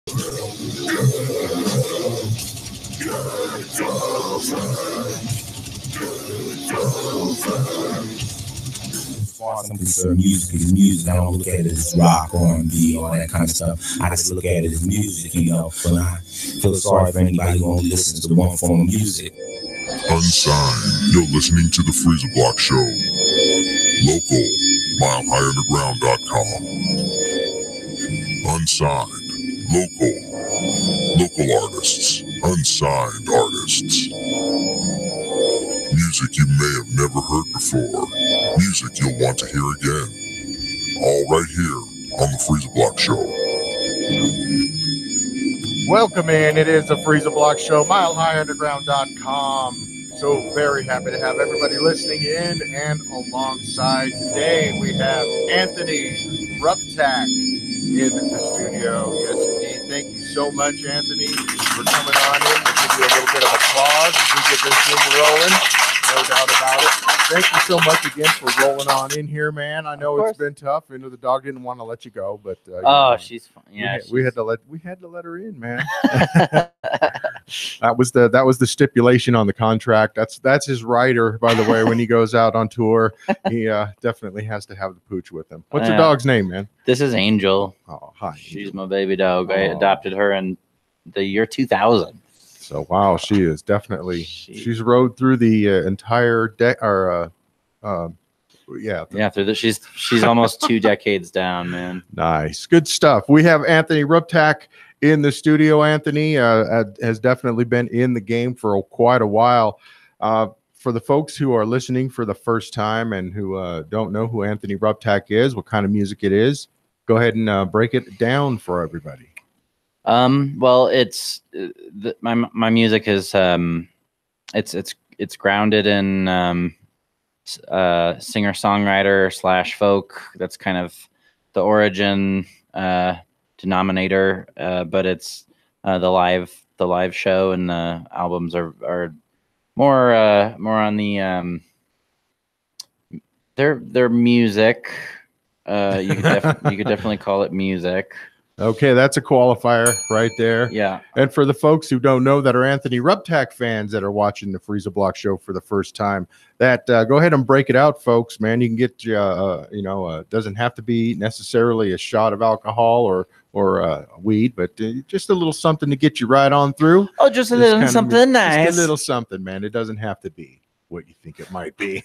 Some music is music. I don't look at it as rock, R&B, all that kind of stuff. I just look at it as music, you know. But I feel sorry for anybody who only listens to one form of music. Unsigned, you're listening to the Freeza Block Show. Local, milehigherunderground.com. Unsigned, local artists, unsigned artists. Music you may have never heard before. Music you'll want to hear again. All right here on the Freeza Block Show. Welcome in. It is the Freeza Block Show, milehigherunderground.com. So very happy to have everybody listening in and alongside. Today we have Anthony Ruptak in the studio. Yes, indeed. Thank you so much, Anthony, for coming on in. We'll give you a little bit of applause as we get this thing rolling. No doubt about it. Thank you so much again for rolling on in here, man. I know it's been tough. I know the dog didn't want to let you go, but she's fine. Yeah, we had to let her in, man. That was the stipulation on the contract. That's his rider, by the way. When he goes out on tour, he definitely has to have the pooch with him. What's your dog's name, man? This is Angel. Oh, hi. She's my baby dog. I adopted her in the year 2000. So wow, she is definitely she's rode through the entire deck or she's almost 2 decades down, man. Nice, good stuff. We have Anthony Ruptak in the studio. Anthony has definitely been in the game for quite a while. For the folks who are listening for the first time and who don't know who Anthony Ruptak is, what kind of music it is, go ahead and break it down for everybody. Well, it's my music is it's grounded in singer-songwriter / folk. That's kind of the origin denominator, but it's the live show, and the albums are more on the they're music. You could definitely call it music. Okay, that's a qualifier right there. Yeah. And for the folks who don't know that are Anthony Ruptak fans that are watching the Freeza Block Show for the first time, that go ahead and break it out, folks. Man, you can get doesn't have to be necessarily a shot of alcohol or weed, but just a little something to get you right on through. Oh, just a little something nice. Just a little something, man. It doesn't have to be what you think it might be.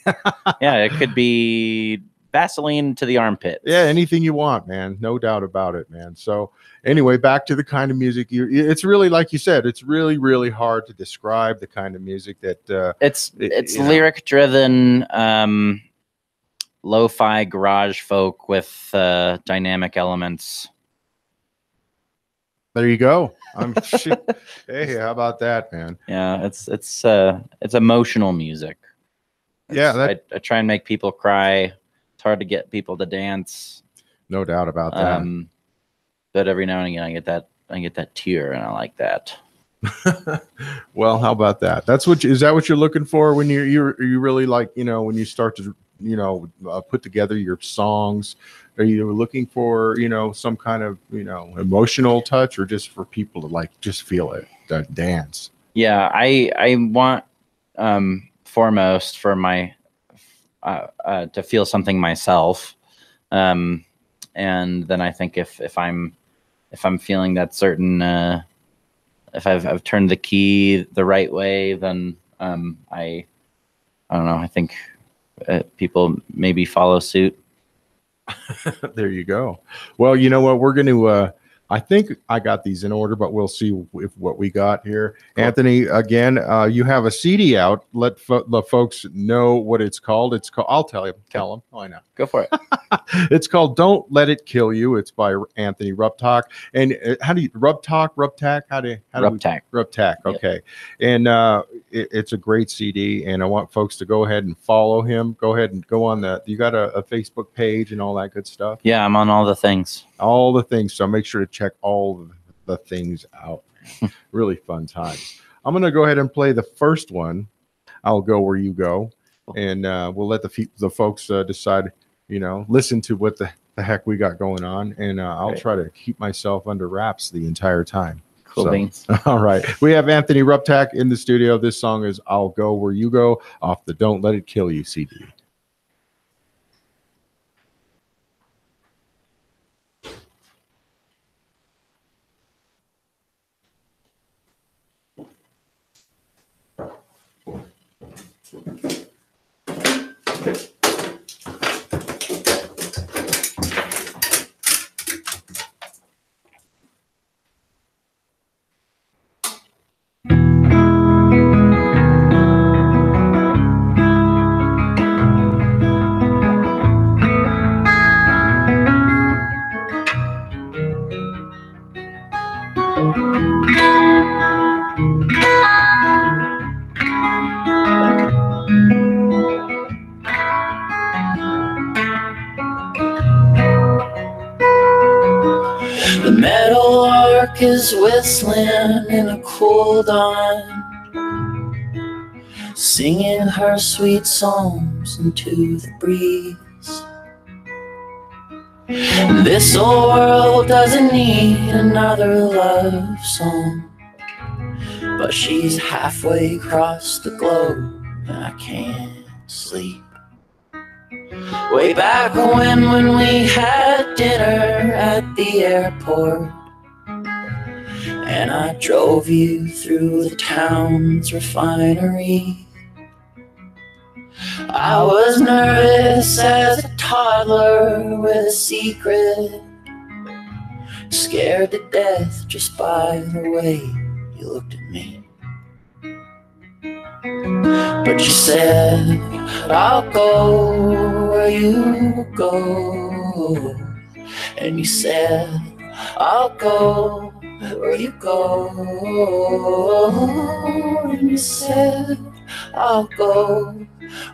Yeah, it could be Vaseline to the armpit. Yeah, anything you want, man. No doubt about it, man. So anyway, back to the kind of music it's really, like you said, it's really, really hard to describe the kind of music that it's lyric driven, lo-fi garage folk with dynamic elements. There you go. Hey, how about that, man? Yeah, it's emotional music. I try and make people cry. It's hard to get people to dance. No doubt about that. But every now and again, I get that tear, and I like that. Well, how about that? Is that what you're looking for when you really like, when you start to put together your songs? Are you looking for some kind of emotional touch, or just for people to just feel it, dance? Yeah, I want foremost for my to feel something myself, and then I think if I'm feeling that certain if I've turned the key the right way, then I don't know, I think people maybe follow suit. There you go. Well, you know what, we're going to I think I got these in order, but we'll see what we got here. Cool. Anthony, again, you have a CD out. Let the folks know what it's called. I'll tell them. Oh, I know. Go for it. It's called "Don't Let It Kill You." It's by Anthony Ruptak. And how do you Ruptak? Ruptak. Okay. Yep. And it's a great CD. And I want folks to go ahead and follow him. Go ahead and go on you got a Facebook page and all that good stuff. Yeah, I'm on all the things. All the things. So make sure to check all the things out. Really fun times. I'm going to go ahead and play the first one. I'll go where you go, and we'll let the folks decide. Listen to what the heck we got going on, and I'll try to keep myself under wraps the entire time. Cool beans. All right. We have Anthony Ruptak in the studio. This song is I'll Go Where You Go off the Don't Let It Kill You CD. The metal arc is whistling in a cool dawn, singing her sweet songs into the breeze. This old world doesn't need another love song, but she's halfway across the globe and I can't sleep. Way back when we had dinner at the airport, and I drove you through the town's refinery. I was nervous as a toddler with a secret, scared to death just by the way you looked at me. But you said, I'll go where you go. And you said, I'll go where you go. And you said, I'll go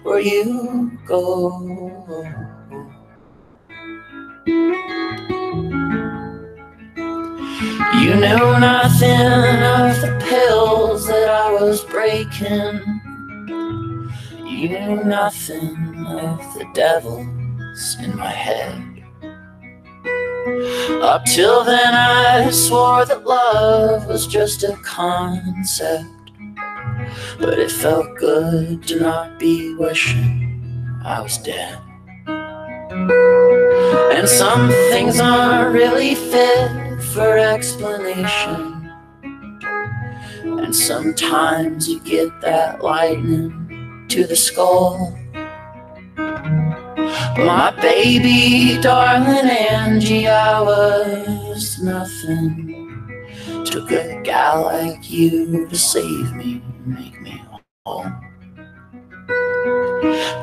where you go. You knew nothing of the pills that I was breaking. You knew nothing of the devils in my head. Up till then I swore that love was just a concept, but it felt good to not be wishing I was dead. And some things aren't really fit for explanation, and sometimes you get that lightning to the skull. But my baby, darling Angie, I was nothing. Took a gal like you to save me, make me whole.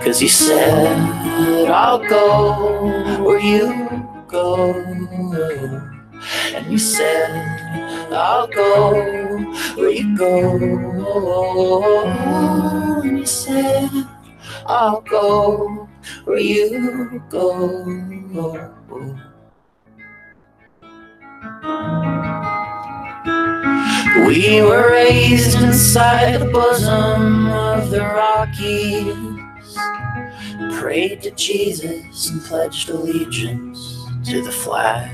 'Cause you said, I'll go where you go. And you said, I'll go where you go. And you said, I'll go where you go. We were raised inside the bosom of the Rockies, prayed to Jesus and pledged allegiance to the flag.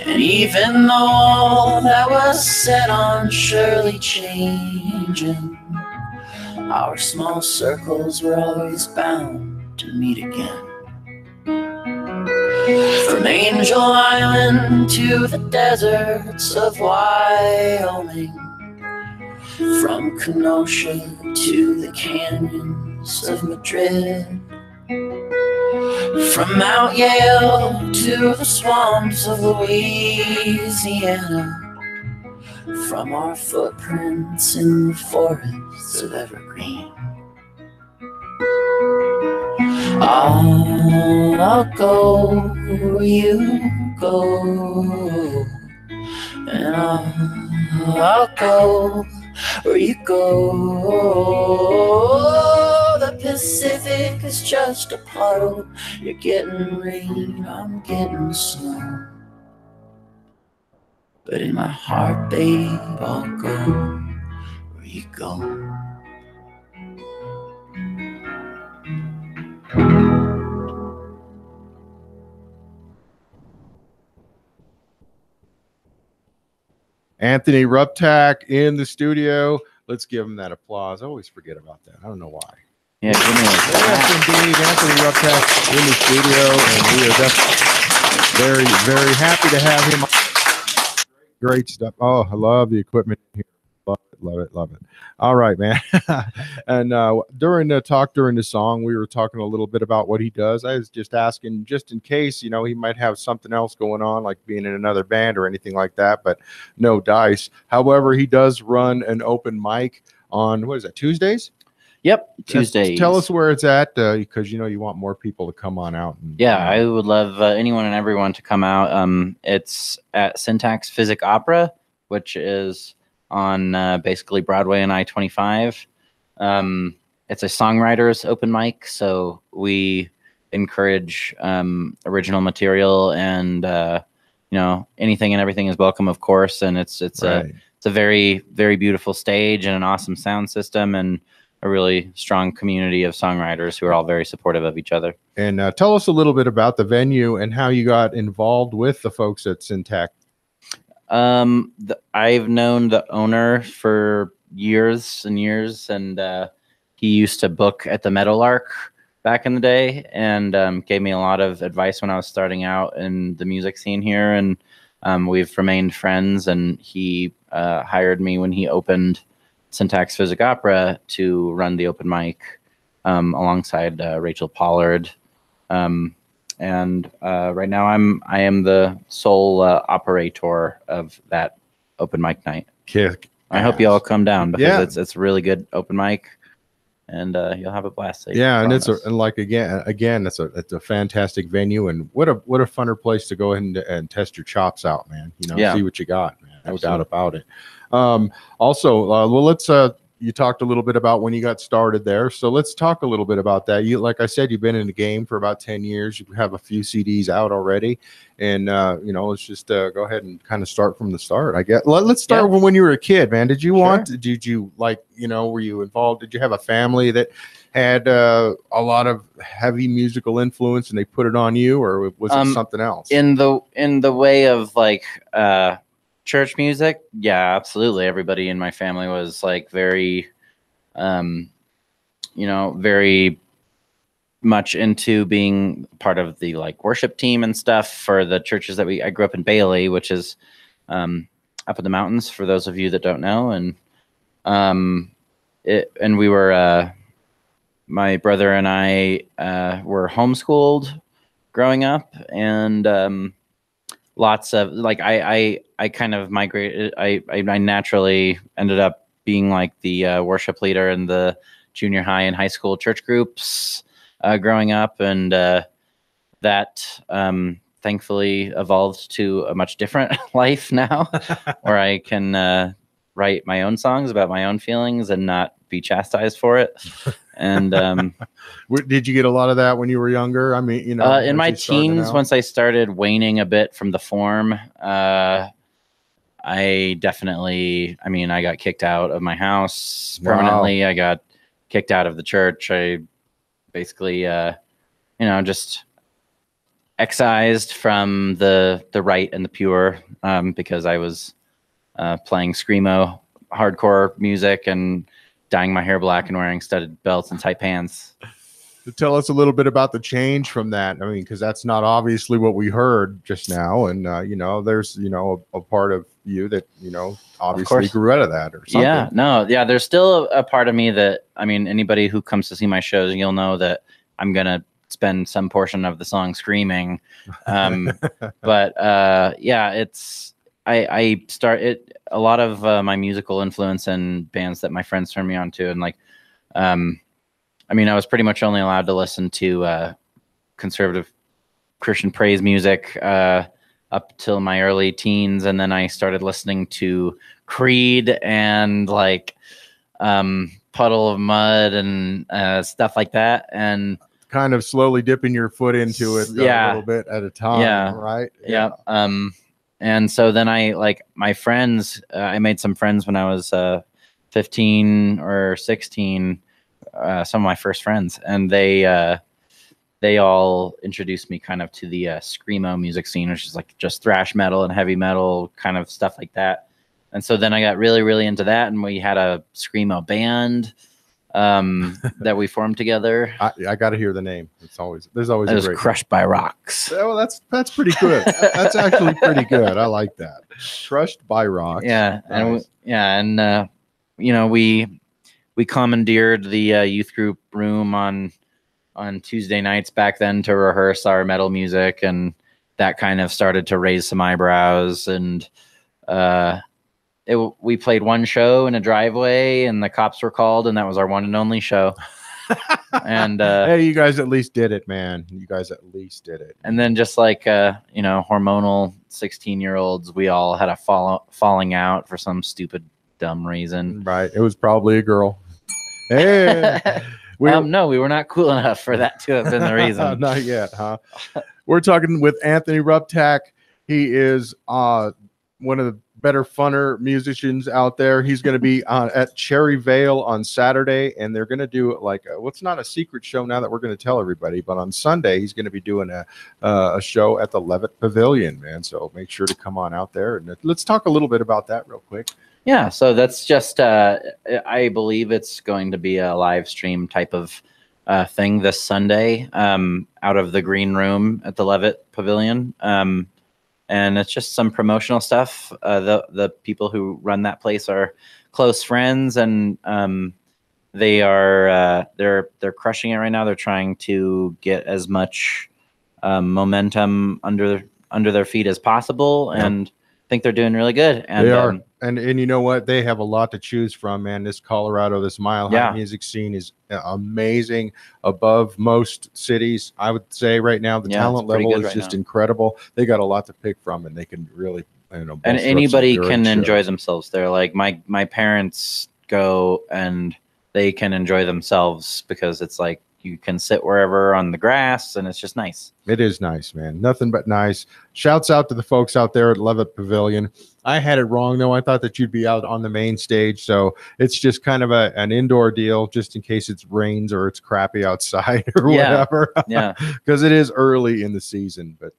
And even though all that was set on surely changing, our small circles were always bound to meet again. From Angel Island to the deserts of Wyoming, from Kenosha to the canyons of Madrid, from Mount Yale to the swamps of Louisiana, from our footprints in the forests of evergreen. I'll go where you go, and I'll go where you go. The Pacific is just a puddle. You're getting rain, I'm getting snow. But in my heart, babe, I'll go where you go. Anthony Ruptak in the studio. Let's give him that applause. I always forget about that. I don't know why. Yeah, give me a Yes, indeed. Anthony Ruptak in the studio, and we are definitely very, very happy to have him. Great stuff. Oh, I love the equipment here. Love it, love it, love it. All right, man. And during the song, we were talking a little bit about what he does. I was just asking, just in case, he might have something else going on, like being in another band or anything like that, but no dice. However, he does run an open mic on, what is that, Tuesdays? Yep, Tuesdays. Tell us where it's at, because you want more people to come on out. And, I would love anyone and everyone to come out. It's at Syntax Physic Opera, which is on basically Broadway and I-25. It's a songwriters open mic, so we encourage original material, and anything and everything is welcome, of course. And it's right. It's a very, very beautiful stage and an awesome sound system, and a really strong community of songwriters who are all very supportive of each other. And tell us a little bit about the venue and how you got involved with the folks at Syntax. I've known the owner for years and years, and he used to book at the Meadowlark back in the day, and gave me a lot of advice when I was starting out in the music scene here. And we've remained friends, and he hired me when he opened Syntax Physic Opera to run the open mic alongside Rachel Pollard. And right now I am the sole operator of that open mic night. I hope you all come down, because it's a really good open mic, and you'll have a blast. And it's again it's a fantastic venue, and what a funner place to go ahead and test your chops out, man. See what you got, man. No doubt about it. Also, let's you talked a little bit about when you got started there, so let's talk a little bit about that. Like I said, you've been in the game for about 10 years. You have a few CDs out already, and let's just go ahead and kind of start from the start, I guess. Let's start with when you were a kid, man. Did you were you involved? Did you have a family that had a lot of heavy musical influence and they put it on you, or was it something else? In the way of like church music, yeah, absolutely. Everybody in my family was like very, very much into being part of the like worship team and stuff for the churches that I grew up in Bailey, which is up in the mountains, for those of you that don't know. And we were, my brother and I were homeschooled growing up, and lots of like I kind of migrated. I naturally ended up being like the worship leader in the junior high and high school church groups growing up, and that thankfully evolved to a much different life now, where I can write my own songs about my own feelings and not be chastised for it. And did you get a lot of that when you were younger? I mean, in my teens, once I started waning a bit from the form, I definitely, I got kicked out of my house permanently. Wow. I got kicked out of the church. I basically, just excised from the right and the pure, because I was playing screamo hardcore music and dyeing my hair black and wearing studded belts and tight pants. Tell us a little bit about the change from that. because that's not obviously what we heard just now. And, there's, a part of you that, obviously grew out of that or something. There's still a part of me that, anybody who comes to see my shows, you'll know that I'm going to spend some portion of the song screaming. But I started a lot of my musical influence and bands that my friends turned me on to. And like, I was pretty much only allowed to listen to conservative Christian praise music up till my early teens. And then I started listening to Creed and like Puddle of Mud and stuff like that. And kind of slowly dipping your foot into it a little bit at a time. Right. Yeah. And so then my friends, I made some friends when I was 15 or 16, some of my first friends, and they all introduced me kind of to the screamo music scene, which is like just thrash metal and heavy metal kind of stuff like that. And so then I got really, really into that, and we had a screamo band that we formed together. I got to hear the name. There's always it was a great Crushed by Rocks. Oh, that's pretty good. That's actually pretty good. I like that. Crushed by Rocks. Yeah, Nice. and we commandeered the youth group room on Tuesday nights back then to rehearse our metal music, and that kind of started to raise some eyebrows. And we played one show in a driveway, and the cops were called, and that was our one and only show. And hey, you guys at least did it, man. You guys at least did it. And then just like hormonal 16-year-olds, we all had a falling out for some stupid dumb reason. Right. It was probably a girl. Hey. No, we were not cool enough for that to have been the reason. Not yet, huh? We're talking with Anthony Ruptak. He is one of the better, funner musicians out there. He's going to be at Cherry Vale on Saturday, and they're going to do what's not a secret show now that we're going to tell everybody, but on Sunday he's going to be doing a show at the Levitt Pavilion, man. So make sure to come on out there, and let's talk a little bit about that real quick. Yeah, so that's just I believe it's going to be a live stream type of thing this Sunday out of the green room at the Levitt Pavilion. And it's just some promotional stuff. The people who run that place are close friends, and they are they're crushing it right now. They're trying to get as much momentum under their feet as possible, and I think they're doing really good. And they are. And you know what? They have a lot to choose from, man. This Colorado, this Mile High music scene is amazing, above most cities. I would say right now the talent level is just incredible. They got a lot to pick from, and they can really, and anybody can enjoy themselves there. Like my parents go and they can enjoy themselves because it's like you can sit wherever on the grass, and it's just nice. It is nice, man. Nothing but nice. Shouts out to the folks out there at Levitt Pavilion. I had it wrong, though. I thought that you'd be out on the main stage. So it's just kind of an indoor deal just in case it rains or it's crappy outside or whatever. Yeah. Because it is early in the season, but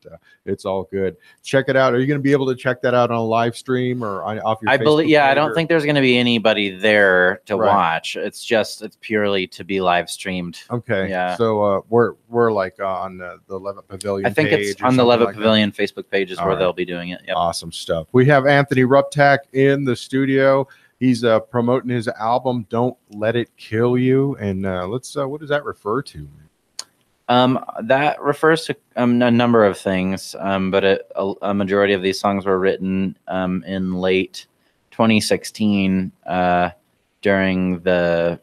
it's all good. Check it out. Are you going to be able to check that out on a live stream or off your Facebook page? I don't think there's going to be anybody there to watch. It's purely to be live streamed. Okay. Yeah. So we're like on the Levitt Pavilion. I think it's on the Levitt Pavilion Facebook page is where they'll be doing it. Yep. Awesome stuff. We have Anthony Ruptak in the studio. He's promoting his album "Don't Let It Kill You," and let's. What does that refer to? That refers to a number of things, but a majority of these songs were written in late 2016 during the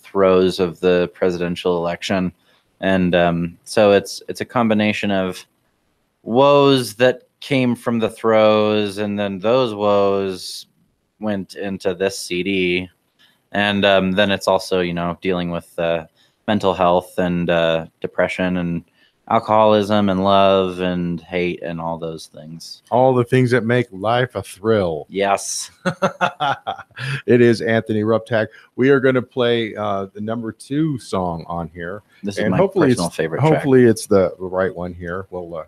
throes of the presidential election. And so it's a combination of woes that came from the throes, and then those woes went into this CD. And then it's also, dealing with mental health and depression and alcoholism and love and hate and all those things. All the things that make life a thrill. Yes. It is Anthony Ruptak. We are going to play the number 2 song on here. This is my personal favorite track. Hopefully it's the right one here. We'll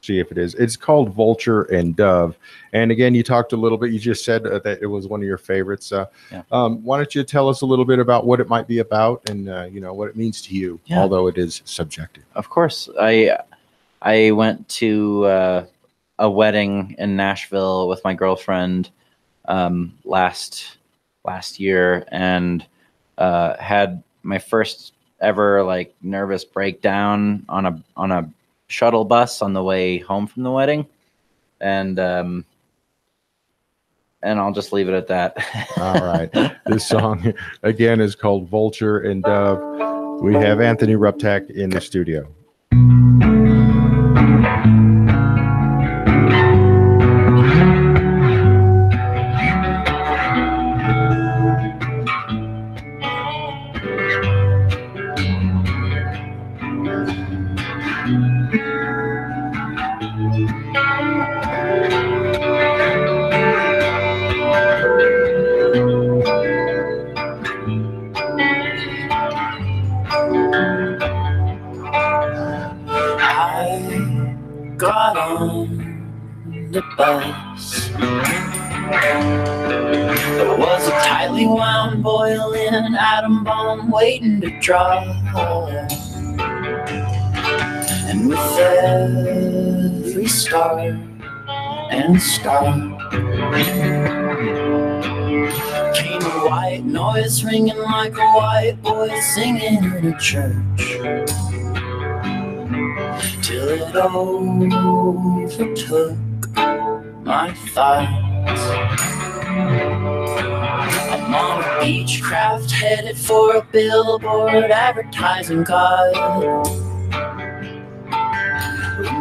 see if it is. It's called Vulture and Dove. And again, you talked a little bit. You just said that it was one of your favorites. Why don't you tell us a little bit about what it might be about and what it means to you, although it is subjective. Of course. I went to a wedding in Nashville with my girlfriend last year, and had my first ever nervous breakdown on a shuttle bus on the way home from the wedding, and I'll just leave it at that. All right. This song again is called Vulture and Dove. We have Anthony Ruptak in the studio. Got on the bus. There was a tightly wound boiling atom bomb waiting to drop. And with every star and star came a white noise ringing like a white boy singing in a church, till it overtook my thoughts. I'm on a beechcraft headed for a billboard advertising God.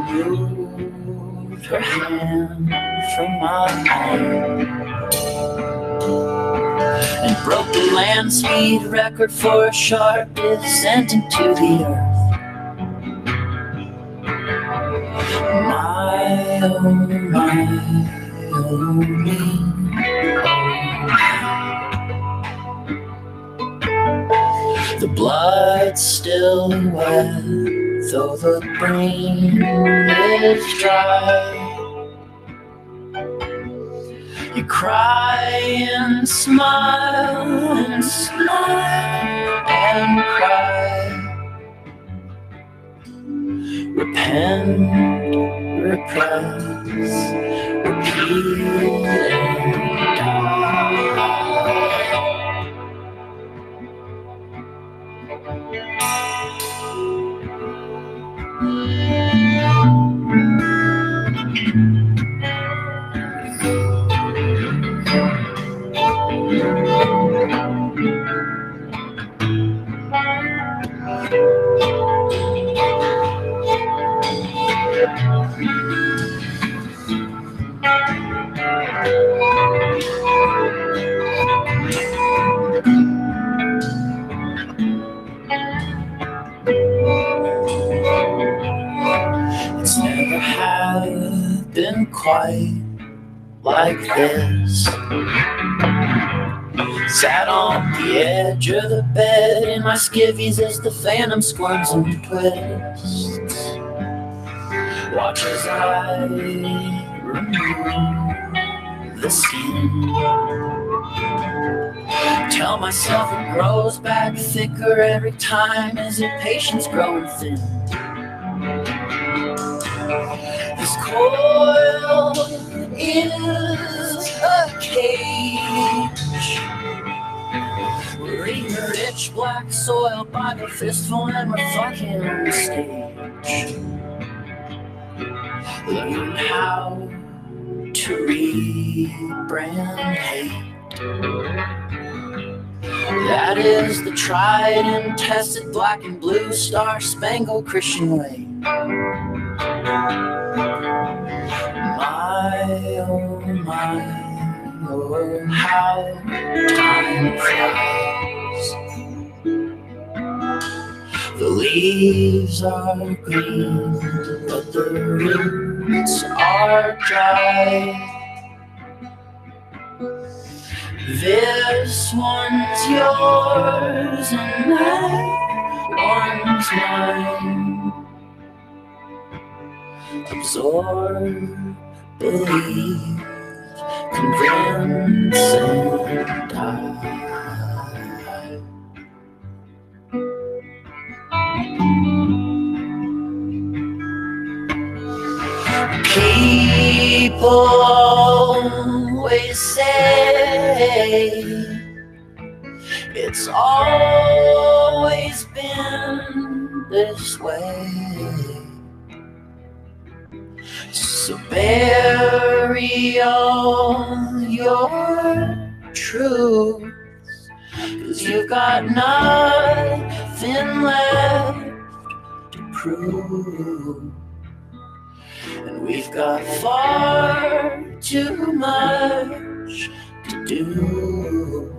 Removed her hand from my arm and broke the land speed record for a sharp descent into the earth. My, oh my, oh me, oh. The blood's still wet, though the brain is dry. You cry and smile and smile and cry. Repent, repress, repeat and die. It's never had been quite like this. Sat on the edge of the bed in my skivvies as the phantom squirms and twists. Watch as I remove the skin. Tell myself it grows back thicker every time as your patience growing thin. This coil is a cage. We're eating rich black soil by the fistful and we're fucking on the stage. Learn how to rebrand hate. That is the tried and tested black and blue star spangled Christian way. My, oh, how time flies. The leaves are green, but the roots are dry. This one's yours and that one's mine. Absorb, believe, convince, and die. People always say it's always been this way. So bury all your truths, 'cause you've got nothing left to prove. And we've got far too much to do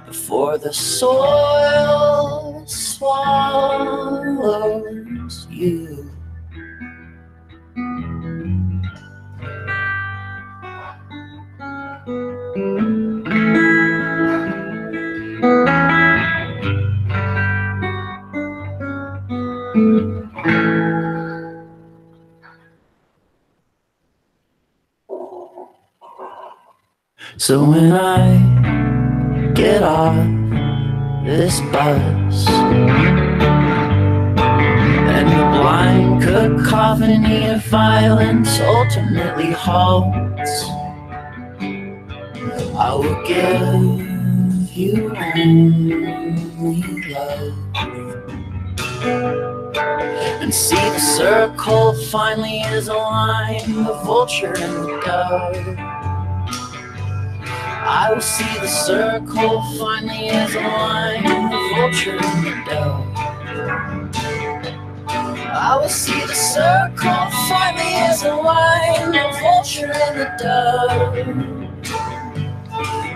before the soil swallows you. So when I get off this bus and the blind cacophony of violence ultimately halts, I will give you only love and see the circle finally is aligned, the vulture and the dove. I will see the circle finally is aligned, the vulture and the dove. I will see the circle finally is aligned, the vulture and the dove.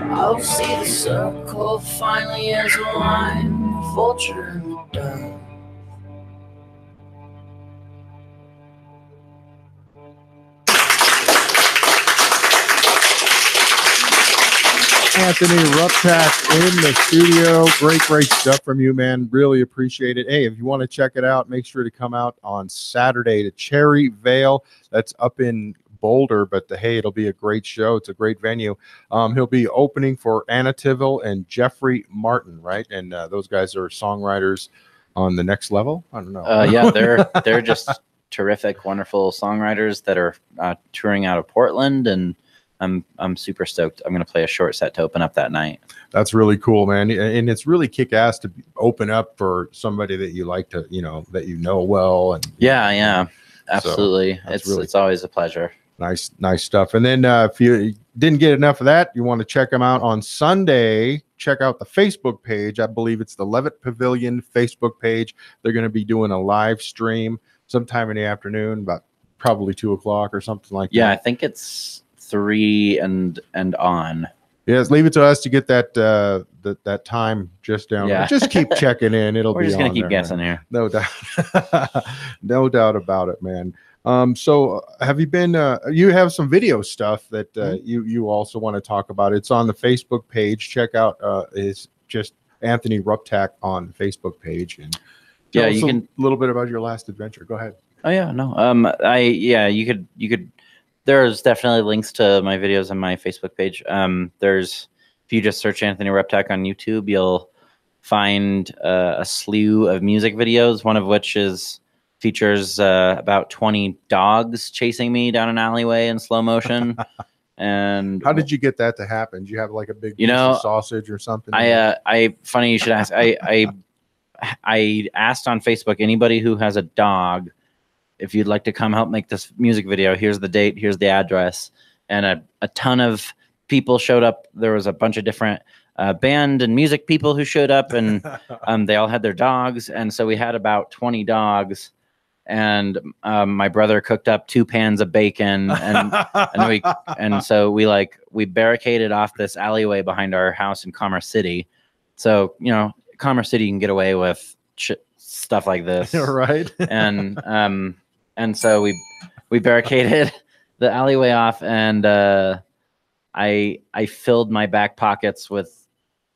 I will see the circle finally is aligned, the vulture and the dove. Anthony Ruptak in the studio. Great stuff from you, man. Really appreciate it. Hey, if you want to check it out, make sure to come out on Saturday to Cherry Vale. That's up in Boulder, but hey, it'll be a great show. It's a great venue. He'll be opening for Anna Tivil and Jeffrey Martin, right? And those guys are songwriters on the next level. I don't know. Yeah, they're just terrific, wonderful songwriters that are touring out of Portland, and I'm super stoked. I'm gonna play a short set to open up that night. That's really cool, man. And it's really kick-ass to open up for somebody that you like to, that you know well. And yeah, absolutely. So it's always a pleasure. Nice stuff. And then if you didn't get enough of that, you want to check them out on Sunday. Check out the Facebook page. I believe it's the Levitt Pavilion Facebook page. They're going to be doing a live stream sometime in the afternoon, about probably 2 o'clock or something like that. Yeah, I think it's 3 and on. Yes, leave it to us to get that that time just down. Yeah. Just keep checking in. We're just gonna keep guessing man. here. No doubt. No doubt about it, man. So have you been you have some video stuff that you also want to talk about. It's on the Facebook page. Check out it's just Anthony Ruptak on the Facebook page, and tell us a little bit about your last adventure. Go ahead. Oh yeah, no. You could there's definitely links to my videos on my Facebook page. If you just search Anthony Ruptak on YouTube, you'll find a slew of music videos, one of which features about 20 dogs chasing me down an alleyway in slow motion. And how did you get that to happen? Did you have like a big piece of sausage or something? Funny you should ask. I asked on Facebook, anybody who has a dog, if you'd like to come help make this music video, here's the date, here's the address. And a ton of people showed up. There was a bunch of different band and music people who showed up, and they all had their dogs. And so we had about 20 dogs, and my brother cooked up 2 pans of bacon, and so we barricaded off this alleyway behind our house in Commerce City. So, Commerce City, you can get away with stuff like this. Right. And so we barricaded the alleyway off, and I filled my back pockets with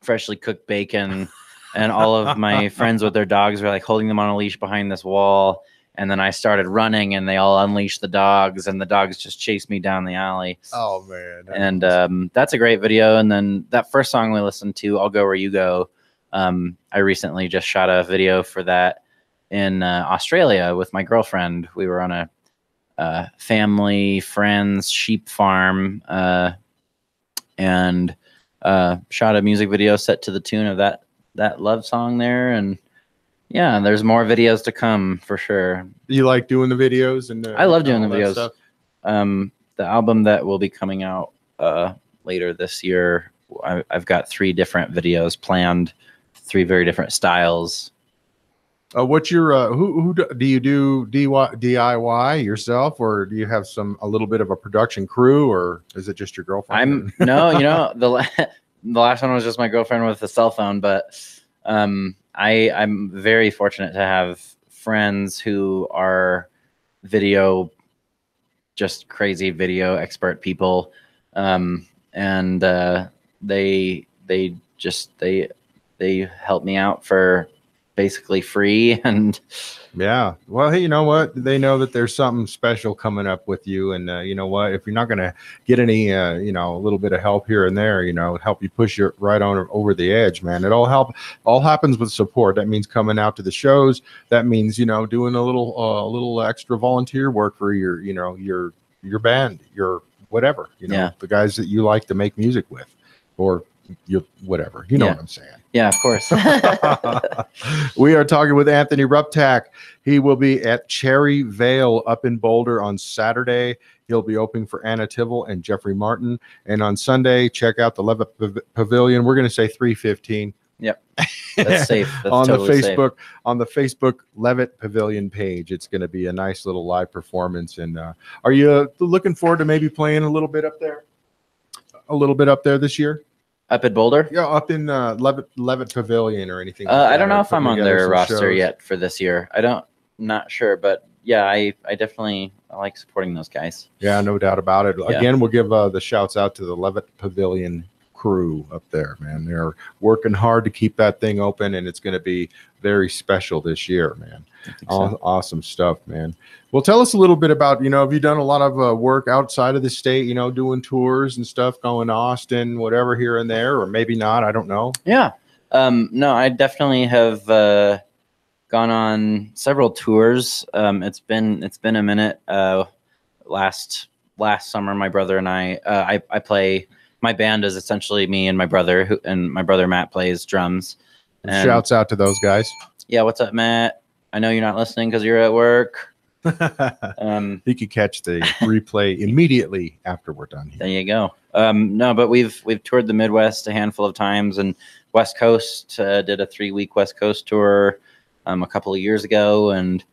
freshly cooked bacon, and all of my friends with their dogs were like holding them on a leash behind this wall. And then I started running, and they all unleashed the dogs, and the dogs just chased me down the alley. Oh man. And that's a great video. And then that first song we listened to, I'll Go Where You Go. I recently just shot a video for that in Australia with my girlfriend. We were on a family friends sheep farm, and shot a music video set to the tune of that love song there. And yeah, there's more videos to come for sure. You like doing the videos? And I love doing the videos. Stuff? The album that will be coming out later this year, I've got 3 different videos planned, 3 very different styles. What's your who do you do DIY yourself, or do you have a little bit of a production crew, or is it just your girlfriend? The last one was just my girlfriend with a cell phone, but I'm very fortunate to have friends who are just crazy video expert people, and they help me out for basically free. And yeah, well, hey, you know what? They know that there's something special coming up with you, and you know what? If you're not going to get any, you know, a little bit of help here and there, you know, help you push you right on over the edge, man. It all happens with support. That means coming out to the shows. That means, you know, doing a little extra volunteer work for your, you know, your band, your whatever, you know, the guys that you like to make music with, or you whatever, you know what I'm saying. Yeah, of course. We are talking with Anthony Ruptak. He will be at Cherry Vale up in Boulder on Saturday. He'll be opening for Anna Tivell and Jeffrey Martin. And on Sunday, check out the Levitt Pavilion. We're going to say 3:15. Yep. That's safe. That's on totally the Facebook, safe. On the Facebook Levitt Pavilion page. It's going to be a nice little live performance. And are you looking forward to maybe playing a little bit up there? A little bit up there this year? Up at Boulder? Yeah, up in Levitt Pavilion or anything. I don't know if I'm on their roster yet for this year. Not sure, but yeah, I definitely like supporting those guys. Yeah, no doubt about it. Yeah. Again, we'll give the shouts out to the Levitt Pavilion crew up there, man. They're working hard to keep that thing open, and it's going to be very special this year, man. Awesome stuff, man. Well, tell us a little bit about, you know, have you done a lot of work outside of the state, you know, doing tours and stuff, going to Austin, whatever, here and there, or maybe not, I don't know. Yeah. No, I definitely have gone on several tours. It's been a minute. Last summer, my brother and I play. My band is essentially me and my brother, and my brother Matt plays drums. And shouts out to those guys. Yeah, what's up, Matt? I know you're not listening because you're at work. You can catch the replay immediately after we're done here. There you go. No, but we've toured the Midwest a handful of times, and West Coast did a 3-week West Coast tour a couple of years ago, and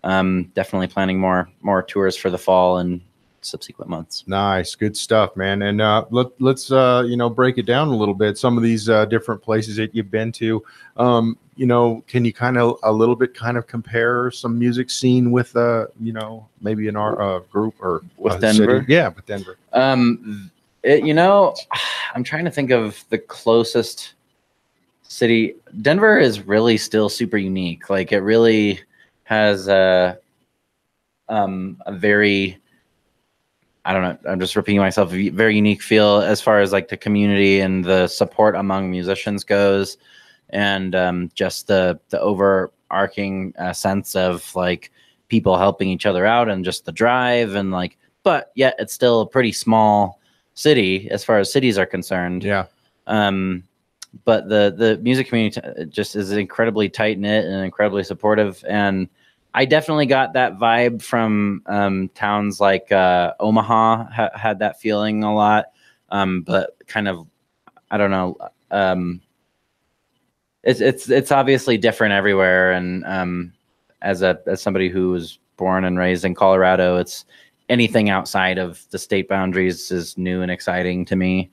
definitely planning more tours for the fall and subsequent months. Nice, good stuff, man. And let's you know, break it down a little bit. Some of these different places that you've been to. You know, can you kind of a little bit kind of compare some music scene with you know, maybe in our group or with Denver? City? Yeah, with Denver. You know, I'm trying to think of the closest city. Denver is really still super unique. Like, it really has a very, I don't know, I'm just repeating myself, a very unique feel as far as like the community and the support among musicians goes. And just the overarching sense of like people helping each other out, and just the drive, and like, but yet it's still a pretty small city as far as cities are concerned. Yeah. But the music community just is incredibly tight knit and incredibly supportive. And I definitely got that vibe from towns like Omaha. Had that feeling a lot, but kind of, I don't know. It's obviously different everywhere. And as somebody who was born and raised in Colorado, it's anything outside of the state boundaries is new and exciting to me.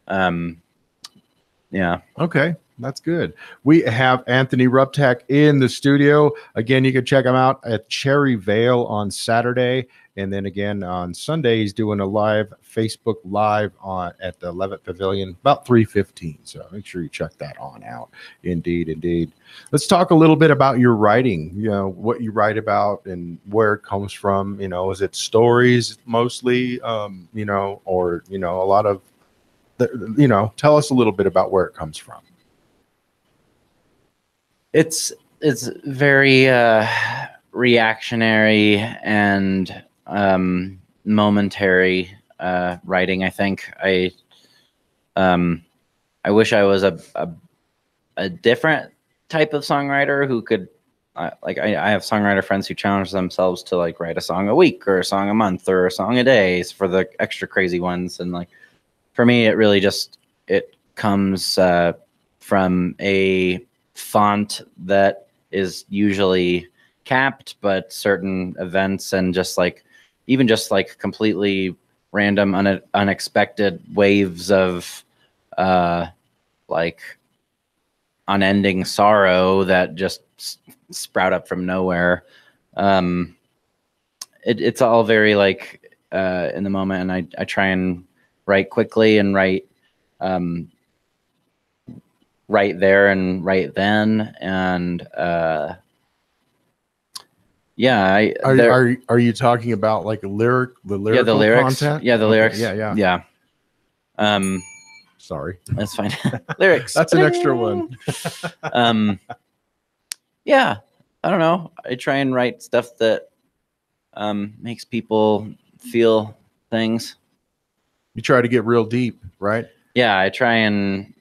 Yeah. Okay. That's good. We have Anthony Ruptak in the studio. Again, you can check him out at Cherry Vale on Saturday. And then again on Sunday, he's doing a live Facebook Live at the Levitt Pavilion about 3:15. So make sure you check that on out. Indeed, indeed. Let's talk a little bit about your writing, you know, what you write about and where it comes from. You know, is it stories mostly, you know, or, you know, a lot of, you know, tell us a little bit about where it comes from. It's very reactionary and momentary writing. I think I wish I was a different type of songwriter who could like I have songwriter friends who challenge themselves to like write a song a week or a song a month or a song a day for the extra crazy ones. And like for me, it really just it comes from a font that is usually capped, but certain events and just like even just like completely random unexpected waves of like unending sorrow that just sprout up from nowhere. It's all very like in the moment, and I try and write quickly and write right there and right then. And yeah, are you talking about like the lyrical lyrics content? the lyrics. Yeah. Sorry, that's fine. Lyrics, that's an extra one. Yeah, I don't know, I try and write stuff that makes people feel things. You try to get real deep, right? Yeah, I try, and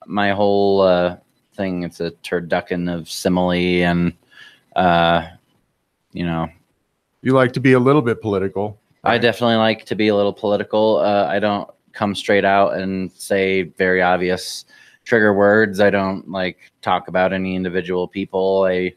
my whole thing, it's a turducken of simile, and you like to be a little bit political, right? I definitely like to be a little political. I don't come straight out and say very obvious trigger words. I don't like talk about any individual people. I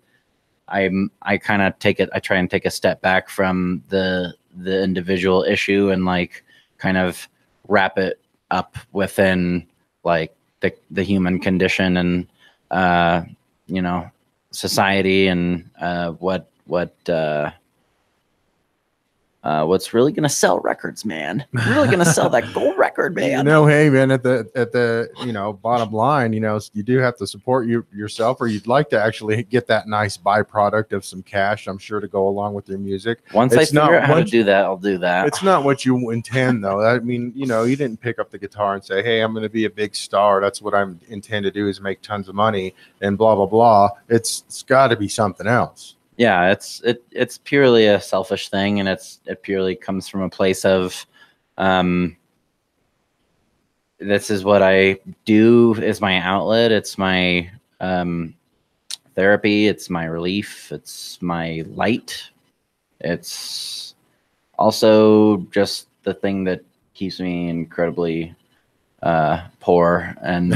kind of take it. I try and take a step back from the individual issue and like kind of wrap it up within like the human condition and society and what's really gonna sell records, man. Really gonna sell that gold record, man. Hey, man, at the bottom line, you do have to support yourself, or you'd like to actually get that nice byproduct of some cash, I'm sure, to go along with your music. Once I figure out how to do that, I'll do that. It's not what you intend, though. I mean, you didn't pick up the guitar and say, hey, I'm going to be a big star. That's what I intend to do, is make tons of money and blah, blah, blah. It's got to be something else. Yeah, it's purely a selfish thing, and it purely comes from a place of this is what I do, is my outlet. It's my therapy. It's my relief. It's my light. It's also just the thing that keeps me incredibly poor and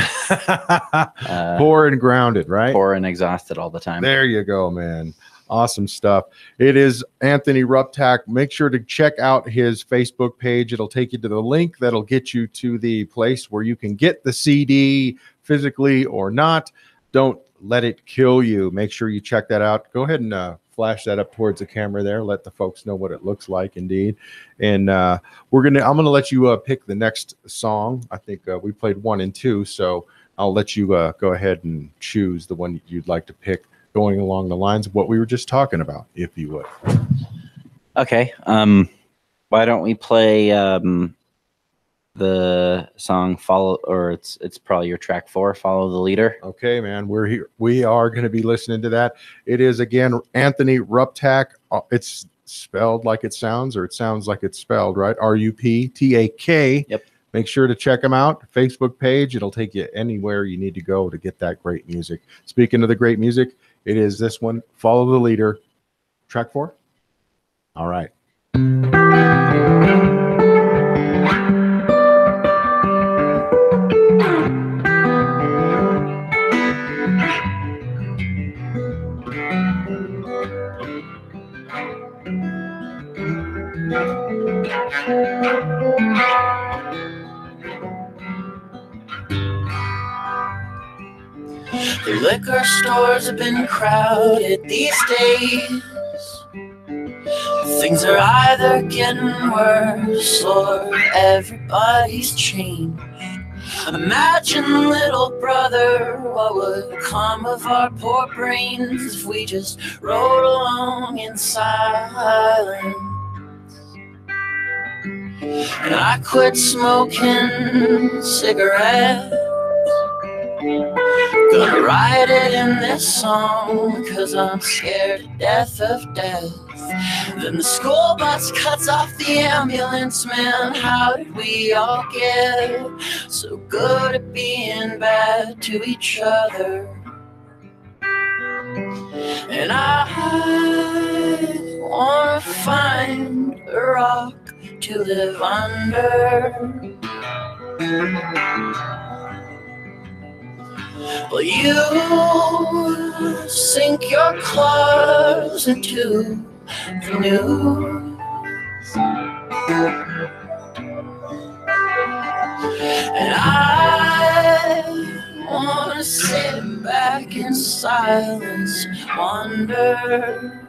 poor and grounded, right? Poor and exhausted all the time. There you go, man. Awesome stuff. It is Anthony Ruptak. Make sure to check out his Facebook page. It'll take you to the link that'll get you to the place where you can get the CD physically or not. Don't let it kill you. Make sure you check that out. Go ahead and flash that up towards the camera there. Let the folks know what it looks like, indeed. And I'm gonna let you pick the next song. I think we played 1 and 2, so I'll let you go ahead and choose the one you'd like to pick, going along the lines of what we were just talking about, if you would. Okay. Why don't we play the song Follow, or it's probably your track 4, Follow the Leader. Okay, man. We're here. We are going to be listening to that. It is, again, Anthony Ruptak. It's spelled like it sounds, or it sounds like it's spelled, right? Ruptak. Yep. Make sure to check him out. Facebook page. It'll take you anywhere you need to go to get that great music. Speaking of the great music, it is this one, Follow the Leader, track 4. All right. The liquor stores have been crowded these days. Things are either getting worse or everybody's changed. Imagine, little brother, what would come of our poor brains if we just rode along in silence. And I quit smoking cigarettes. Gonna write it in this song, 'cause I'm scared to death of death. Then the school bus cuts off the ambulance, man. How did we all get so good at being bad to each other? And I wanna find a rock to live under. Well, you sink your claws into the news, and I wanna sit back in silence, wonder.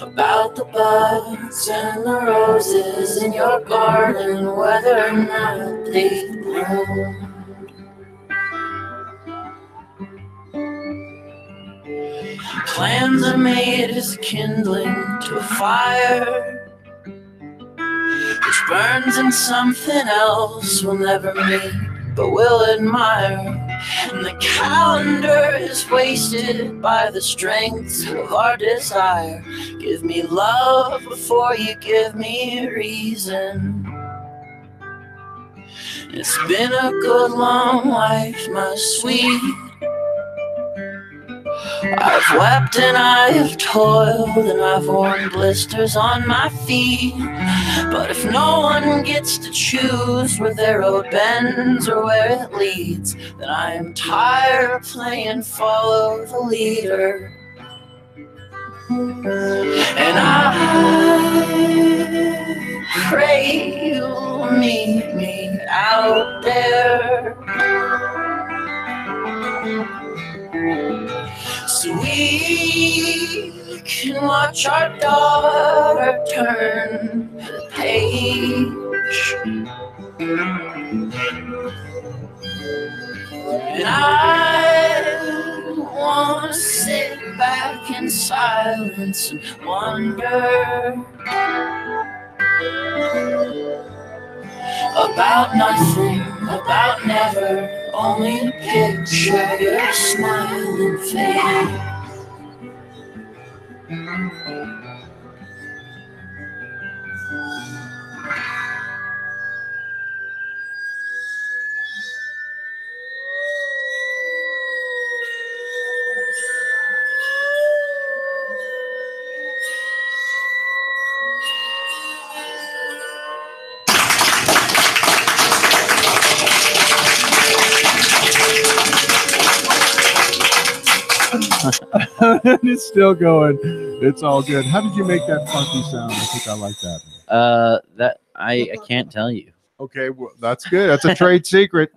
about the buds and the roses in your garden, whether or not they bloom. Plans are made as kindling to a fire, which burns in something else we'll never meet, but we'll admire. And the calendar is wasted by the strength of our desire. Give me love before you give me reason. It's been a good long life, my sweet. I've wept and I have toiled and I've worn blisters on my feet. But if no one gets to choose where their road bends or where it leads, then I am tired of playing follow the leader. And I pray you'll meet me out there, so we can watch our daughter turn the page. And I want to sit back in silence and wonder about nothing, about never, only picture your smiling face. It's still going. It's all good. How did you make that funky sound? I think I like that. That I can't tell you. Okay, well, that's good. That's a trade secret.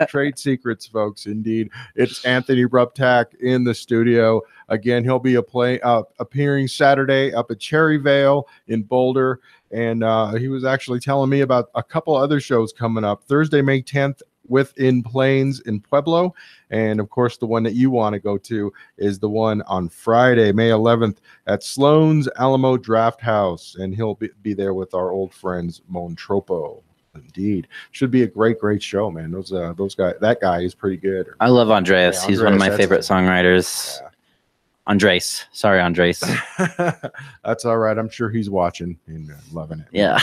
Trade secrets, folks. Indeed, it's Anthony Ruptak in the studio again. He'll be appearing Saturday up at Cherry Vale in Boulder, and he was actually telling me about a couple other shows coming up. Thursday, May 10th. Within Plains in Pueblo, and of course the one that you want to go to is the one on Friday, May 11th at Sloan's Alamo Draft House, and he'll be there with our old friends Montropo. Indeed, should be a great show, man. Those guys, that guy is pretty good. I love Andres. Yeah, He's one of my favorite songwriters. Yeah. Andres, sorry, Andres. That's all right. I'm sure he's watching and loving it. Yeah,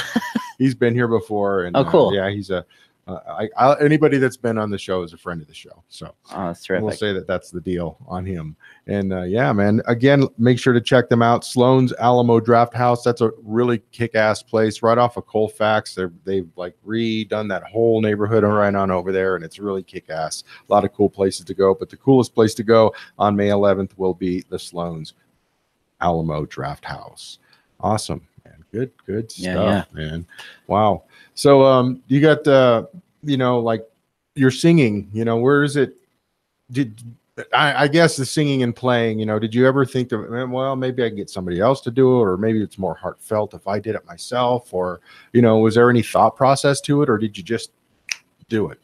he's been here before, and cool. Yeah, he's a. Anybody that's been on the show is a friend of the show, so that's terrific. We'll say that's the deal on him. And yeah, man, again, make sure to check them out. Sloan's Alamo Draft House. That's a really kick-ass place right off of Colfax. They've like redone that whole neighborhood right on over there, and it's really kick-ass. A lot of cool places to go, but the coolest place to go on May 11th will be the Sloan's Alamo Draft House. Awesome, man. Good stuff, man. Wow. So you got like you're singing, where is it? I guess the singing and playing, did you ever think of, well, maybe I can get somebody else to do it, or maybe it's more heartfelt if I did it myself, or was there any thought process to it, or did you just do it?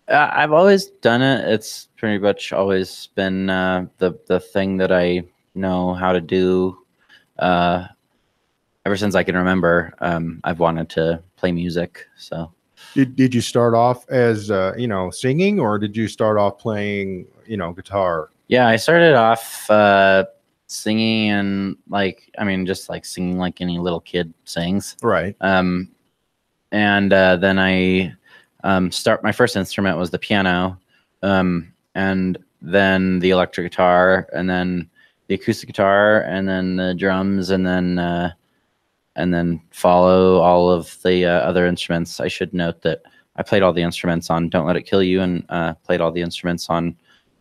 I've always done it. It's pretty much always been the thing that I know how to do. Ever since I can remember, I've wanted to play music. So, did you start off as singing, or did you start off playing guitar? Yeah, I started off singing, and just like singing like any little kid sings. Right. And then I my first instrument was the piano, and then the electric guitar, and then the acoustic guitar, and then the drums, and then follow all of the other instruments. I should note that I played all the instruments on Don't Let It Kill You, and played all the instruments on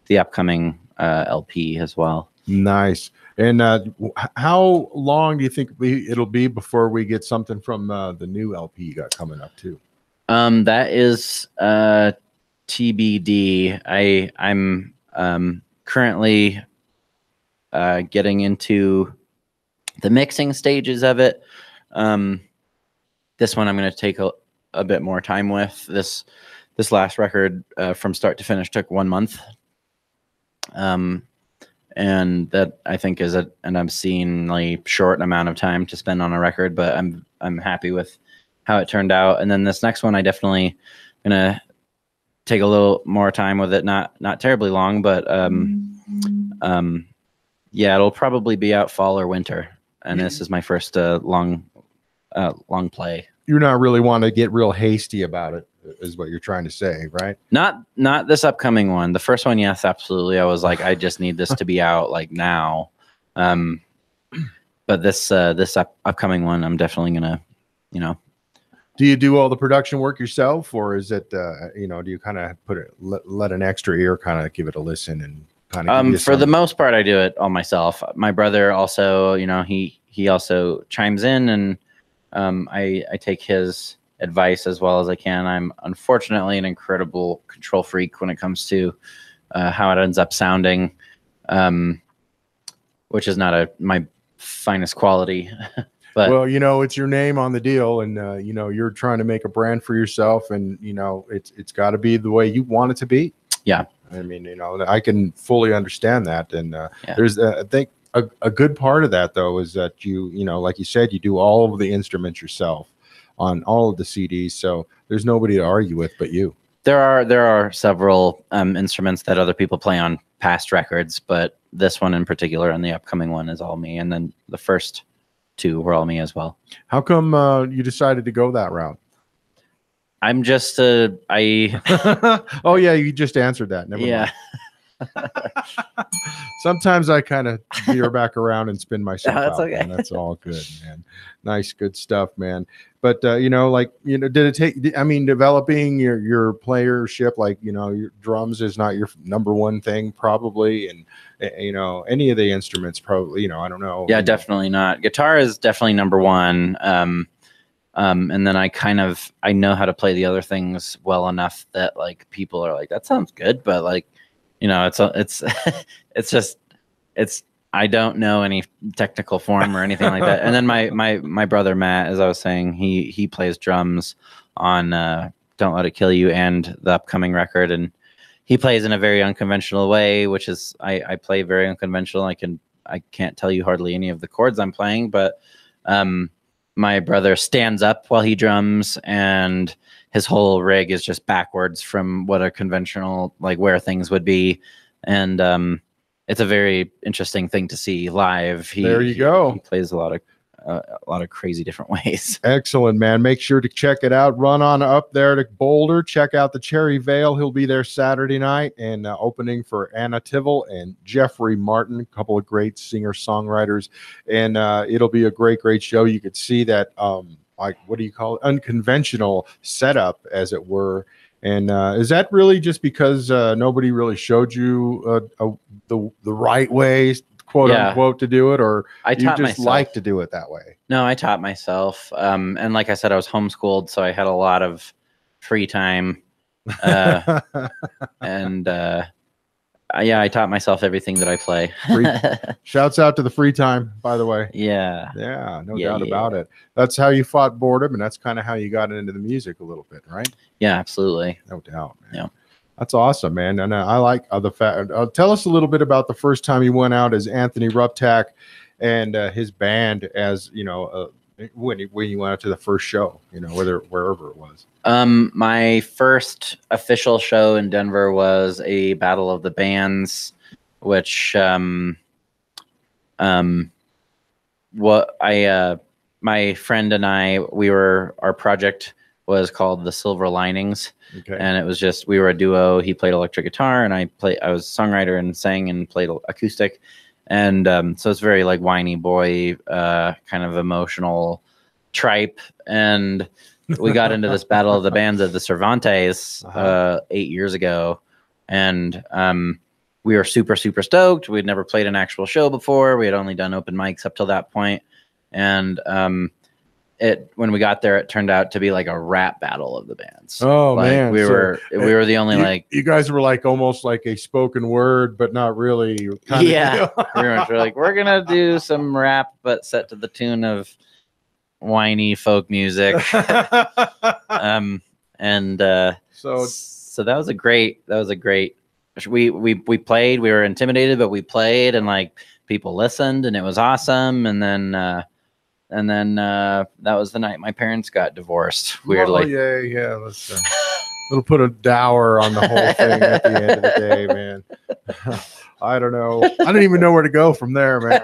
the upcoming LP as well. Nice. And how long do you think it'll be before we get something from the new LP you got coming up too? That is TBD. I'm currently getting into the mixing stages of it. This one I'm going to take a bit more time with. This last record from start to finish took 1 month. And that I think is an obscenely short amount of time to spend on a record, but I'm happy with how it turned out. And then this next one, I definitely gonna take a little more time with it. Not terribly long, but yeah, it'll probably be out fall or winter. And this is my first long play. You're not really want to get real hasty about it, is what you're trying to say, right? Not this upcoming one. The first one, yes, absolutely. I was like, I just need this to be out like now. But this upcoming one, I'm definitely gonna, Do you do all the production work yourself, or is it, do you kind of let an extra ear kind of give it a listen and kind of? For the most part, I do it all myself. My brother also, he also chimes in, and I take his advice as well as I can. I'm unfortunately an incredible control freak when it comes to how it ends up sounding, which is not my finest quality. But well, it's your name on the deal, and you're trying to make a brand for yourself, and it's got to be the way you want it to be. Yeah, I mean, I can fully understand that, and there's I think a good part of that though is that like you said, you do all of the instruments yourself on all of the CDs, so there's nobody to argue with but you. There are several instruments that other people play on past records, but this one in particular and the upcoming one is all me, and then the first two were all me as well. How come you decided to go that route? I'm just oh yeah, you just answered that. Never mind. Sometimes I kind of veer back around and spin myself out. Okay. And that's all good, man. Nice, good stuff, man. But did it take? I mean, developing your playership, like your drums is not your number one thing, probably, and any of the instruments, probably. I don't know. Yeah, definitely not. Guitar is definitely number one. And then I know how to play the other things well enough that like people are like, that sounds good, but like, it's I don't know any technical form or anything like that. And then my brother Matt, as I was saying, he plays drums on Don't Let It Kill You and the upcoming record, and he plays in a very unconventional way, which is I play very unconventional. I can't tell you hardly any of the chords I'm playing, but my brother stands up while he drums, and his whole rig is just backwards from what a conventional, like where things would be. And it's a very interesting thing to see live. There you go. He plays a lot of crazy different ways. Excellent, man. Make sure to check it out. Run on up there to Boulder. Check out the Cherry Vale. He'll be there Saturday night, and opening for Anna Tivell and Jeffrey Martin, a couple of great singer-songwriters. And it'll be a great, great show. You could see that, like, what do you call it? Unconventional setup, as it were. And is that really just because nobody really showed you the right way, quote unquote, to do it, or I you just like to do it that way? No, I taught myself. And like I said, I was homeschooled, so I had a lot of free time. And I taught myself everything that I play. Shouts out to the free time, by the way. Yeah, no doubt about it. That's how you fought boredom, and that's kind of how you got into the music a little bit, right? Yeah, absolutely. No doubt, man. Yeah. That's awesome, man. And I like the fact. Tell us a little bit about the first time you went out as Anthony Ruptak and his band, as when you went out to the first show, wherever it was. My first official show in Denver was a Battle of the Bands, which my friend and I, our project was called The Silver Linings. Okay. And it was just, we were a duo. He played electric guitar and I was a songwriter and sang and played acoustic. And so it's very like whiny boy, kind of emotional tripe. And we got into this Battle of the Bands at the Cervantes 8 years ago. And we were super, super stoked. We'd never played an actual show before. We had only done open mics up till that point. And when we got there, it turned out to be like a rap battle of the bands. Oh like, man, we were the only you guys were like almost like a spoken word, but not really. Yeah, pretty much. We're like, we're gonna do some rap, but set to the tune of whiny folk music. So that was a great. We played. We were intimidated, but we played, and like people listened, and it was awesome. And then that was the night my parents got divorced. Weirdly. Oh yeah. Let's it'll put a dour on the whole thing at the end of the day, man. I don't know. I don't even know where to go from there, man.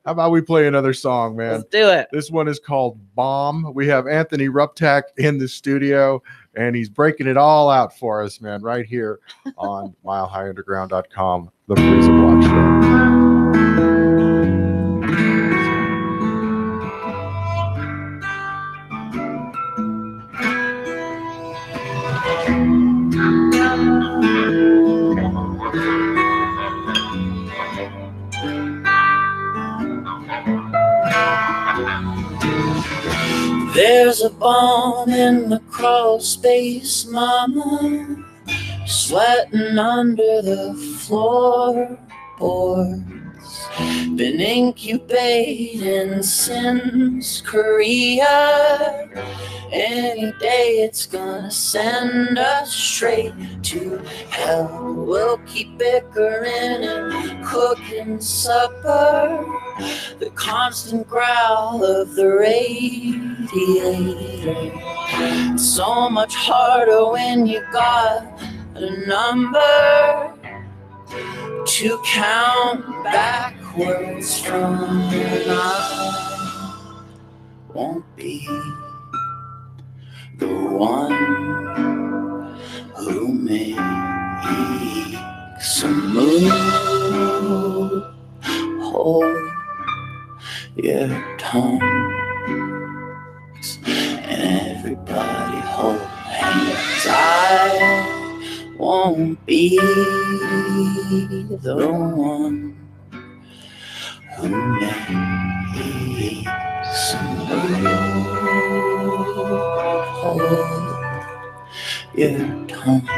How about we play another song, man? Let's do it. This one is called Bomb. We have Anthony Ruptak in the studio, and he's breaking it all out for us, man, right here on milehighunderground.com, the Freeza Block Show. There's a bomb in the crawl space, mama, sweating under the floorboards. Been incubating since Korea. Any day it's gonna send us straight to hell. We'll keep bickering and cooking supper. The constant growl of the radiator. It's so much harder when you got a number to count backwards from. And I won't be the one who makes a move. Hold your tongues and everybody hold hands. I won't be the one who makes a move. Hold your tongue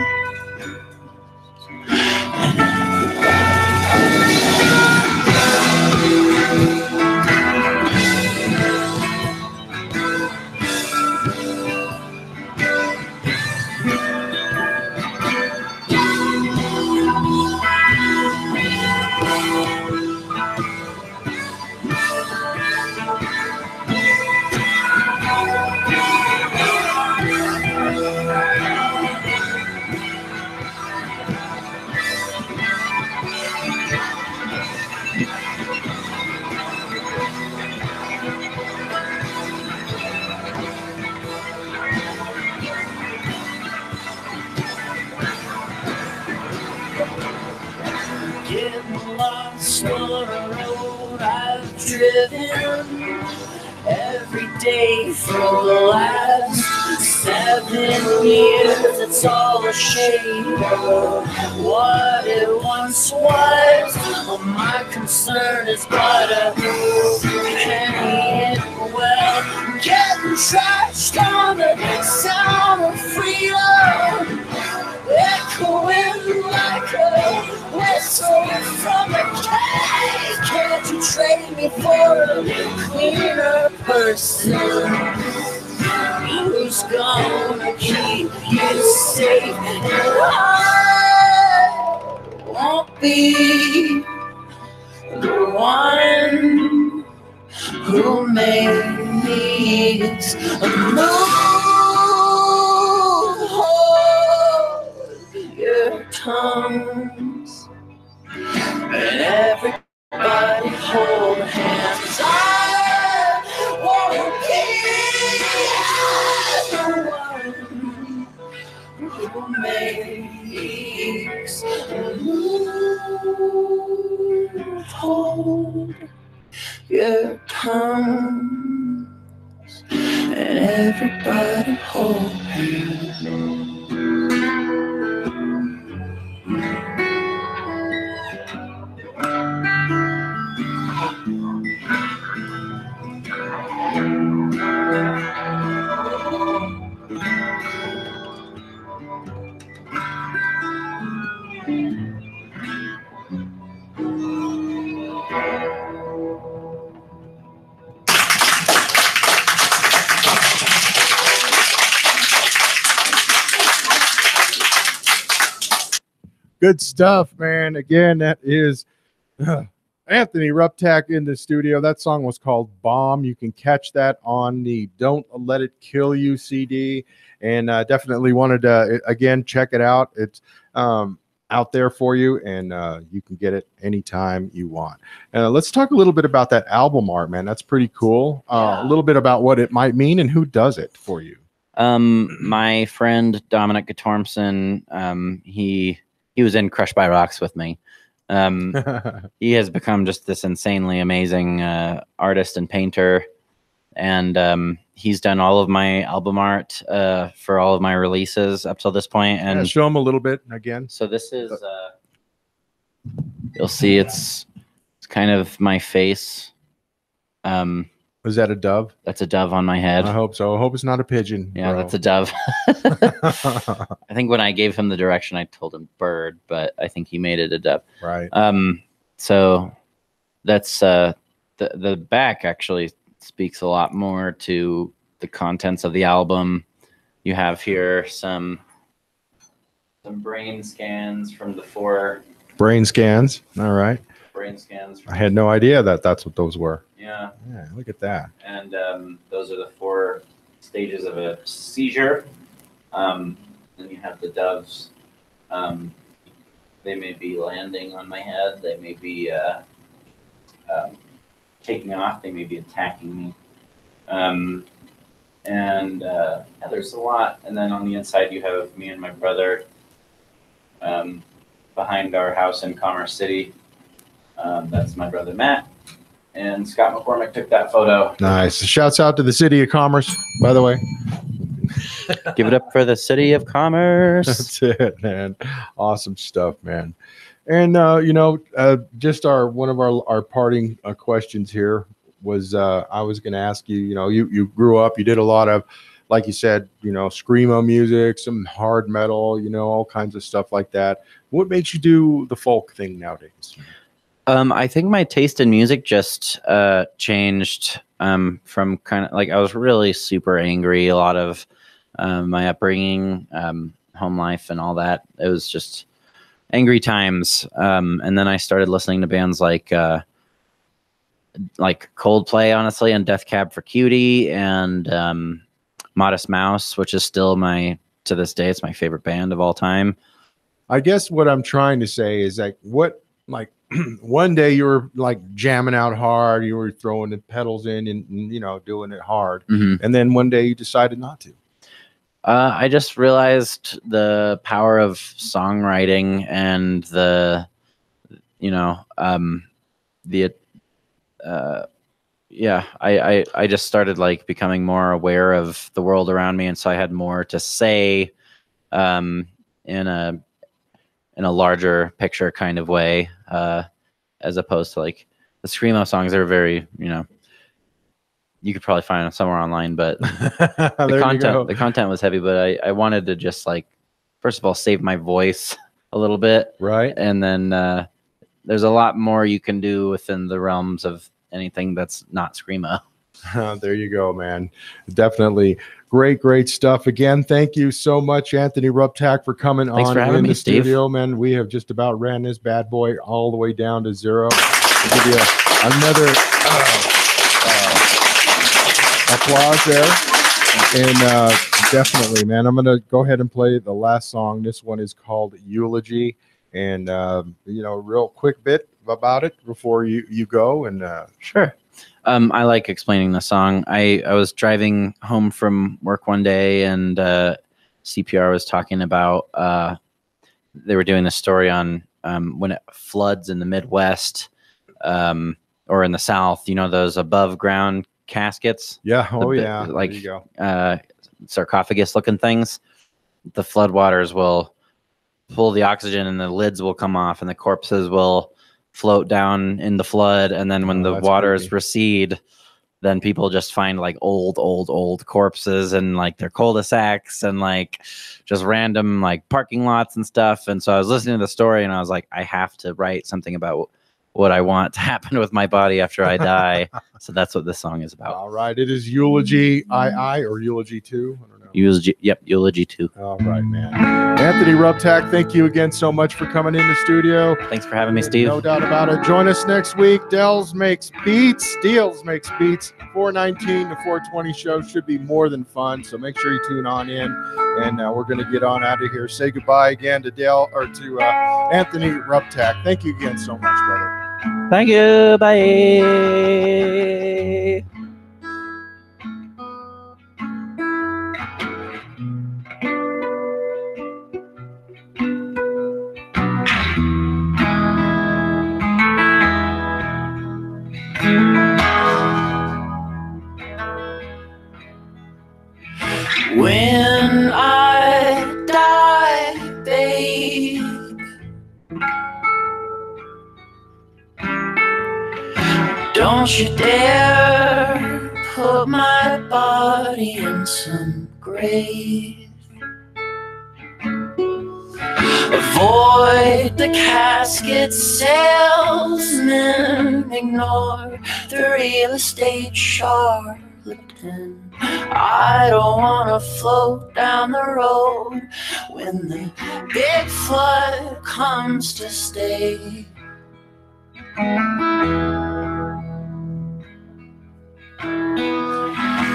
and lost on a road I've driven every day for the last 7 years. It's all a shade of what it once was. My concern is but a penny in the well. Getting trashed on the sound of freedom, echoing like a whistle from a cage. Can't you trade me for a cleaner person who's gonna keep you safe? And I won't be the one who makes a move. Tongues and everybody hold hands. I won't be the one who makes a move. Hold your tongues and everybody hold hands. Good stuff, man. Again, that is Anthony Ruptak in the studio. That song was called Bomb. You can catch that on the Don't Let It Kill You CD. And definitely wanted to, again, check it out. It's out there for you, and you can get it anytime you want. Let's talk a little bit about that album art, man. That's pretty cool. A little bit about what it might mean and who does it for you. My friend Dominic Gatormson, he was in Crushed by Rocks with me. He has become just this insanely amazing artist and painter, and he's done all of my album art for all of my releases up till this point. And show him a little bit again. So this is you'll see it's kind of my face. Was that a dove? That's a dove on my head. I hope so. I hope it's not a pigeon. Yeah, bro. that's a dove. I think when I gave him the direction, I told him bird, but I think he made it a dove. Right. So that's the back actually speaks a lot more to the contents of the album. You have here some brain scans from the 4 brain scans. All right. Brain scans. I had no idea that that's what those were. Yeah. Yeah, look at that. And those are the 4 stages of a seizure. Then you have the doves. They may be landing on my head. They may be taking off. They may be attacking me. Yeah, there's a lot. And then on the inside, you have me and my brother behind our house in Commerce City. That's my brother Matt. And Scott McCormick took that photo. Nice. Shouts out to the City of Commerce, by the way. Give it up for the City of Commerce. That's it, man. Awesome stuff, man. And just one of our parting questions here was I was going to ask you. You grew up, you did a lot of, like you said, screamo music, some hard metal, all kinds of stuff like that. What made you do the folk thing nowadays? I think my taste in music just changed from kind of like I was really super angry. A lot of my upbringing, home life, and all that. It was just angry times. And then I started listening to bands like Coldplay, honestly, and Death Cab for Cutie, and Modest Mouse, which is still to this day, it's my favorite band of all time. I guess what I'm trying to say is one day you were like jamming out hard, you were throwing the pedals in and doing it hard. Mm-hmm. And then one day you decided not to. I just realized the power of songwriting and I just started becoming more aware of the world around me, and so I had more to say in a larger picture kind of way, as opposed to the screamo songs are very, you could probably find them somewhere online, but the content was heavy, but I wanted to just first of all, save my voice a little bit. Right. And then there's a lot more you can do within the realms of anything that's not screamo. There you go, man. Definitely great stuff. Again, thank you so much, Anthony Ruptak, for coming in the studio, man. We have just about ran this bad boy all the way down to 0. I'll give you another applause there. And definitely, man, I'm going to go ahead and play the last song. This one is called Eulogy. And, real quick bit about it before you go. And Sure. I like explaining the song. I was driving home from work one day, and CPR was talking about they were doing this story on when it floods in the Midwest or in the South, those above ground caskets. Yeah. There you go. Sarcophagus looking things. The floodwaters will pull the oxygen and the lids will come off and the corpses will float down in the flood. And then when the waters recede, then people just find old corpses and their cul-de-sacs and just random parking lots and stuff. And so I was listening to the story and I was like, I have to write something about what I want to happen with my body after I die. So that's what this song is about. All right. It is Eulogy II or Eulogy 2. I don't know. Eulogy 2. All right, man. Anthony Ruptak, thank you again so much for coming in the studio. Thanks for having me, Steve. No doubt about it. Join us next week. Deals makes beats. 419 to 420 show should be more than fun. So make sure you tune on in. And we're going to get on out of here. Say goodbye again to Anthony Ruptak. Thank you again so much, brother. Thank you. Bye. When I die, babe, don't you dare put my body in some grave. Avoid the casket salesman, ignore the real estate charlatan. I don't wanna float down the road when the big flood comes to stay.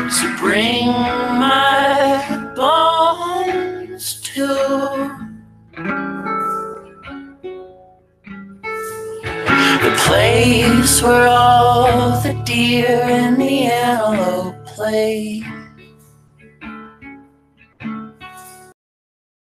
So bring my bones to the place where all the deer and the antelope play.